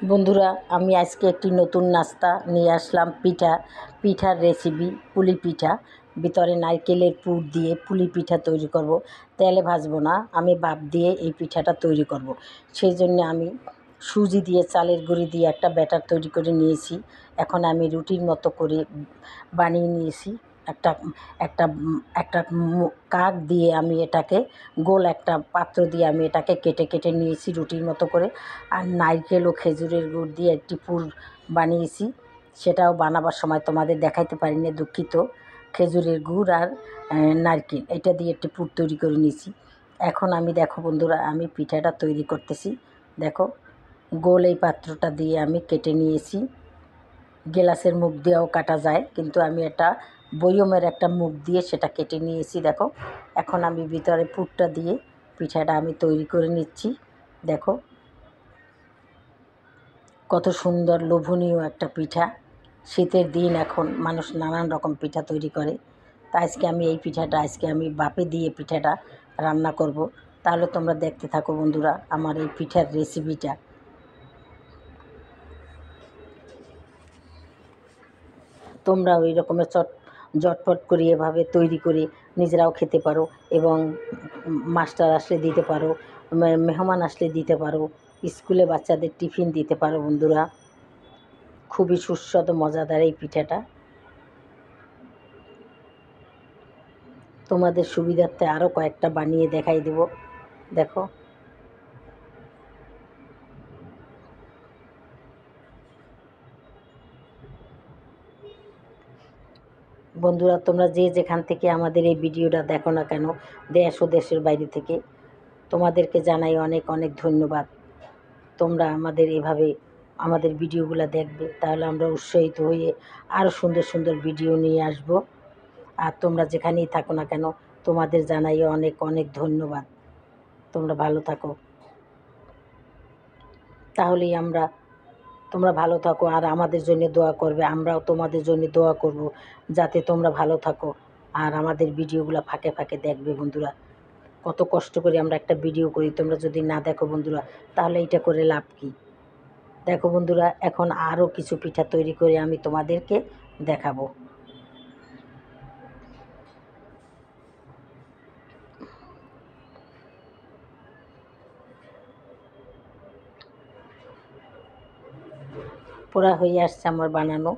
বন্ধুরা, আমি আজকে একটি নতুন নাস্তা নিয়ে আসলাম। পিঠার রেসিপি পুলি পিঠা। ভিতরে নারকেলের পুর দিয়ে পুলি পিঠা তৈরি করব। তেলে ভাজবো না, আমি ভাপ দিয়ে এই পিঠাটা তৈরি করব। সেই জন্য আমি সুজি দিয়ে চালের গুঁড়ি দিয়ে একটা ব্যাটার তৈরি করে নিয়েছি। এখন আমি রুটির মতো করে বানিয়ে নিয়েছি। একটা একটা একটা কাক দিয়ে আমি এটাকে গোল একটা পাত্র দিয়ে আমি এটাকে কেটে কেটে নিয়েছি রুটির মতো করে। আর নারকেল ও খেজুরের গুড় দিয়ে একটি পুর বানিয়েছি। সেটাও বানাবার সময় তোমাদের দেখাইতে পারিনি, দুঃখিত। খেজুরের গুড় আর নারকেল এটা দিয়ে একটি পুর তৈরি করে নিয়েছি। এখন আমি দেখো বন্ধুরা, আমি পিঠাটা তৈরি করতেছি। দেখো, গোল এই পাত্রটা দিয়ে আমি কেটে নিয়েছি। গ্লাসের মুখ দিয়েও কাটা যায়, কিন্তু আমি এটা বয়মের একটা মুখ দিয়ে সেটা কেটে নিয়েছি। দেখো, এখন আমি ভিতরে পুরটা দিয়ে পিঠাটা আমি তৈরি করে নিচ্ছি। দেখো কত সুন্দর লোভনীয় একটা পিঠা। শীতের দিন, এখন মানুষ নানান রকম পিঠা তৈরি করে। তা আজকে আমি এই পিঠাটা আমি বাপে দিয়ে পিঠাটা রান্না করব। তাহলে তোমরা দেখতে থাকো বন্ধুরা আমার এই পিঠার রেসিপিটা। তোমরা ওই রকমের ঝটপট করে এভাবে তৈরি করে নিজেরাও খেতে পারো, এবং মাস্টার আসলে দিতে পারো, মেহমান আসলে দিতে পারো, স্কুলে বাচ্চাদের টিফিন দিতে পারো বন্ধুরা। খুবই সুস্বাদু মজাদার এই পিঠাটা। তোমাদের সুবিধার্থে আরও কয়েকটা বানিয়ে দেখাই দেব। দেখো, বন্ধুরা, তোমরা যে যেখান থেকে আমাদের এই ভিডিওটা দেখো না কেন, দেশ ও দেশের বাইরে থেকে, তোমাদেরকে জানাই অনেক অনেক ধন্যবাদ। তোমরা আমাদের এভাবে আমাদের ভিডিওগুলো দেখবে, তাহলে আমরা উৎসাহিত হয়ে আরও সুন্দর সুন্দর ভিডিও নিয়ে আসব। আর তোমরা যেখানেই থাকো না কেন, তোমাদের জানাই অনেক অনেক ধন্যবাদ। তোমরা ভালো থাকো, তাহলেই তোমরা ভালো থাকো আর আমাদের জন্য দোয়া করবে। আমরাও তোমাদের জন্য দোয়া করব যাতে তোমরা ভালো থাকো। আর আমাদের ভিডিওগুলো ফাঁকে ফাঁকে দেখবে বন্ধুরা। কত কষ্ট করে আমরা একটা ভিডিও করি, তোমরা যদি না দেখো বন্ধুরা, তাহলে এটা করে লাভ কী? দেখো বন্ধুরা, এখন আরও কিছু পিঠা তৈরি করে আমি তোমাদেরকে দেখাবো। পোড়া হয়ে আসছে আমার বানানো।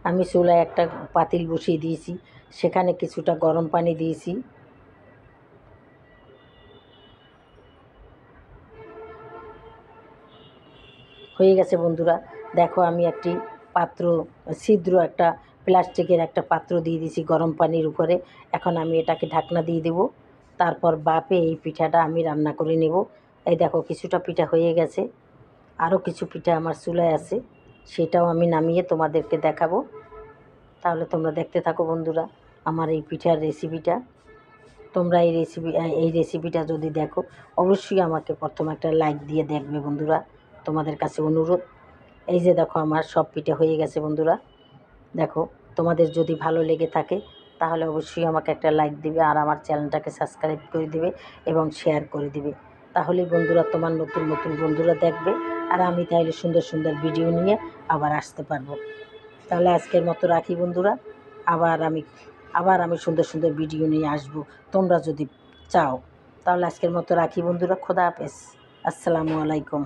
আমি চুলায় একটা পাতিল বসিয়ে দিয়েছি, সেখানে কিছুটা গরম পানি দিয়েছি। হয়ে গেছে বন্ধুরা। দেখো, আমি একটি পাত্র, ছিদ্র একটা প্লাস্টিকের একটা পাত্র দিয়ে দিয়েছি গরম পানির উপরে। এখন আমি এটাকে ঢাকনা দিয়ে দেব। তারপর বাপে এই পিঠাটা আমি রান্না করে নেব। এই দেখো, কিছুটা পিঠা হয়ে গেছে, আরও কিছু পিঠা আমার চুলায় আছে, সেটাও আমি নামিয়ে তোমাদেরকে দেখাবো। তাহলে তোমরা দেখতে থাকো বন্ধুরা আমার এই পিঠার রেসিপিটা। তোমরা এই রেসিপিটা যদি দেখো, অবশ্যই আমাকে প্রথম একটা লাইক দিয়ে দেখবে বন্ধুরা, তোমাদের কাছে অনুরোধ। এই যে দেখো, আমার সব পিঠে হয়ে গেছে বন্ধুরা। দেখো, তোমাদের যদি ভালো লেগে থাকে তাহলে অবশ্যই আমাকে একটা লাইক দিবে, আর আমার চ্যানেলটাকে সাবস্ক্রাইব করে দিবে এবং শেয়ার করে দিবে। তাহলেই বন্ধুরা তোমার নতুন নতুন বন্ধুরা দেখবে, আর আমি তাহলে সুন্দর সুন্দর ভিডিও নিয়ে আবার আসতে পারবো। তাহলে আজকের মতো রাখি বন্ধুরা। আবার আমি সুন্দর সুন্দর ভিডিও নিয়ে আসবো, তোমরা যদি চাও। তাহলে আজকের মতো রাখি বন্ধুরা। খোদা হাফেজ। আসসালামু আলাইকুম।